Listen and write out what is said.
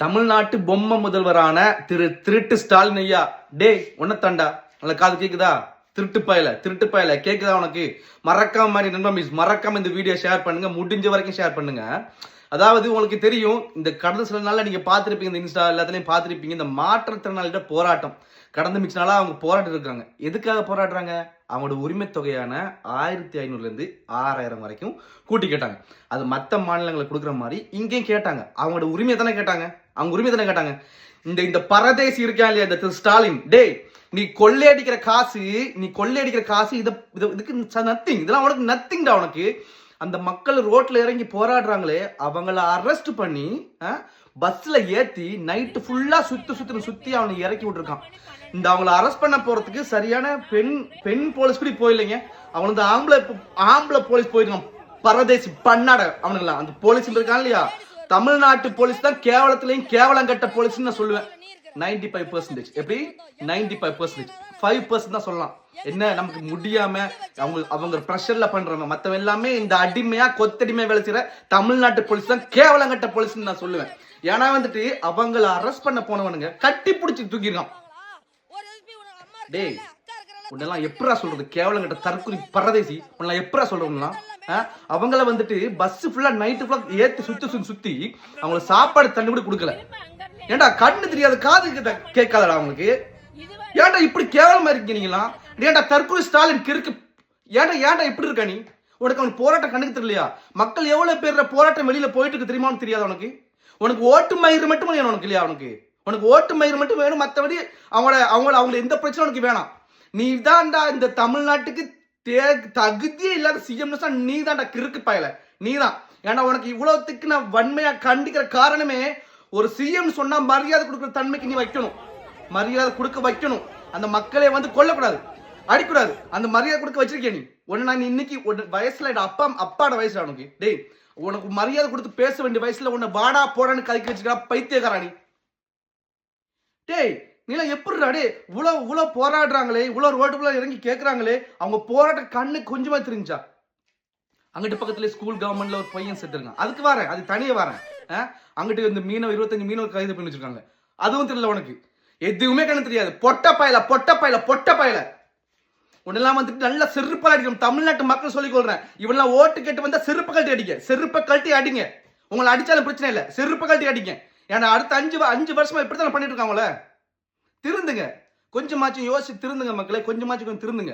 தமிழ்நாட்டு பொம்மை முதல்வரான திருட்டு ஸ்டாலின் ஐயா, டேய் உன்னத்தாண்டா உனக்கு காது கேக்குதா? திருட்டு பயல கேக்குதா உனக்கு? மறக்காம மாதிரி நண்பா மிஸ் மறக்காம இந்த வீடியோ ஷேர் பண்ணுங்க, முடிஞ்ச வரைக்கும் ஷேர் பண்ணுங்க. அதாவது உங்களுக்கு தெரியும், இந்த கடந்த சில நாள்ல நீங்க பார்த்துருப்பீங்க, இந்த இன்ஸ்டா எல்லாத்துலயும் பார்த்துருப்பீங்க, இந்த மாற்றுத்திறனாளிகிட்ட போராட்டம் கடந்த மிச்ச நாளா அவங்க போராட்டம் இருக்காங்க. எதுக்காக போராடுறாங்க? அவங்களோட உரிமை தொகையான 1500 இருந்து 6000 வரைக்கும் கூட்டி கேட்டாங்க. அது மற்ற மாநிலங்களுக்கு கொடுக்குற மாதிரி இங்கேயும் கேட்டாங்க. அவங்களோட உரிமையை தானே கேட்டாங்க. அவங்க உரிமை தானே கேட்டாங்க. இந்த பரதேசி இருக்கா இல்லையா, இந்த ஸ்டாலின், டேய் நீ கொள்ளையடிக்கிற காசு இதுக்கு நத்திங், இதெல்லாம் உனக்கு நத்திங்டா. உனக்கு அந்த மக்கள் ரோட்ல இறங்கி போராடுறாங்களே, அவங்கள அரெஸ்ட் பண்ணி பஸ்ல ஏத்தி நைட்டு ஃபுல்லா சுத்தி அவனை இறக்கி விட்டுருக்கான். இந்த அவங்கள அரெஸ்ட் பண்ண போறதுக்கு சரியான பெண் போலீஸ் கூட போயில்லைங்க. அவன் வந்து ஆம்பளை போலீஸ் போயிருக்கான். பரதேசி பண்ணாட அவனுங்களாம். அந்த போலீஸ் இருக்கான் இல்லையா, தமிழ்நாட்டு போலீஸ் தான் கேவலத்திலையும் கேவலம் கட்ட போலீஸ் நான் சொல்லுவேன். 95% எப்படி 95% 5% தான் சொல்லலாம். என்ன நமக்கு முடியாம அவங்க பிரஷர்ல பண்றவங்க மத்தவங்க எல்லாமே இந்த அடிமையா கொத்தடிமையா வேலை செய்யற தமிழ்நாட்டு போலீஸ் தான் கேவலம் கட்ட போலீஸ் நான் சொல்லுவேன். ஏன்னா வந்துட்டு அவங்கள அரெஸ்ட் பண்ண போனவனுங்க கட்டி பிடிச்சி தூக்கிருக்கான். டேய் உன்னெல்லாம் எப்படா சொல்றது? கேவலம் கட்ட தற்குறி பரதேசி உன்னெல்லாம் எப்படா சொல்றவங்கலாம்? அவங்கள வந்துட்டு பஸ் ஃபுல்லா நைட்டு ஃபுல்லா ஏத்தி சுத்தி அவங்கள சாப்பாடு தண்ணி கூட கொடுக்கல. ஏன்டா கண்ணு தெரியாது காது கேட்காதடா அவங்களுக்கு? ஏன்டா இப்படி கேவலமா இருக்கீங்களா? ஏன்டா தற்கொலை ஸ்டாலின் கிறுக்கு? ஏன்டா இப்படி இருக்க நீ? உனக்கு அவனுக்கு போராட்டம் கண்ணுக்கு தெரியலையா? மக்கள் எவ்வளவு பேர் போராட்டம் வெளியில போயிட்டு இருக்கு தெரியுமான்னு தெரியாது உனக்கு? உனக்கு ஓட்டு மயிறு மட்டும் வேணும் உனக்கு இல்லையா? உனக்கு ஓட்டு மயிறு மட்டும் வேணும், மற்றபடி அவங்க எந்த பிரச்சனை உனக்கு வேணாம். நீ தான்டா இந்த தமிழ்நாட்டுக்கு தகுதியே இல்லாத சிஎம். நீ தான்டா கிறுக்கு பயல, நீ தான். ஏன்னா உனக்கு இவ்வளவுக்கு நான் வன்மையா கண்டிக்கிற காரணமே, ஒரு சிஎம் சொன்னா மரியாதை கொடுக்குற தன்மைக்கு நீ வைக்கணும். மரியாதை கொடுக்க வைக்கணும். அந்த மக்களை வந்து கொல்லக்கூடாது, அடிக்கூடாது. அந்த மரியாதை கொடுக்க வச்சிருக்கேன் நீ. உன்னை நான் இன்னைக்கு வயசுல அப்பாட வயசுல உனக்கு, டேய் உனக்கு மரியாதை கொடுத்து பேச வேண்டிய வயசுல உன்னை வாடா போடான்னு கதைக்க வச்சுக்கிறா பைத்தியக்காரா நீ. டேய் நீல எப்படிடா? டே இவ்வளவு போராடுறாங்களே, இவ்வளவு ரோட்டுக்குள்ள இறங்கி கேட்கறாங்களே, அவங்க போராட்ட கண்ணு கொஞ்சமா தெரிஞ்சா? அங்கிட்டு பக்கத்துல ஸ்கூல் கவர்மெண்ட்ல ஒரு பையன் செத்துருக்கான், அதுக்கு வரேன், அது தனியே வரேன். அங்கிட்டு இந்த 25 மீனவர் கைது பண்ணி வச்சிருக்காங்க, அதுவும் தெரியல உனக்கு. எதுவுமே கண்ணு தெரியாது. பொட்ட பயல உன்னெல்லாம் வந்துட்டு நல்லா செருப்பா அடிக்கணும். தமிழ்நாட்டு மக்கள் சொல்லிக் கொள்றேன், இவெல்லாம் ஓட்டு கேட்டு வந்தா செருப்பை கழட்டி அடிங்க. உங்களை அடிச்சாலும் பிரச்சனை இல்லை, செருப்பை கழட்டி அடிங்க. ஏன்னா அடுத்த 5 வருஷமா இப்படித்தான் பண்ணிட்டு இருக்காங்களே. திருந்துங்க, கொஞ்சமாச்சும் யோசிச்சு திருந்துங்க மக்களே, கொஞ்சம் திருந்துங்க.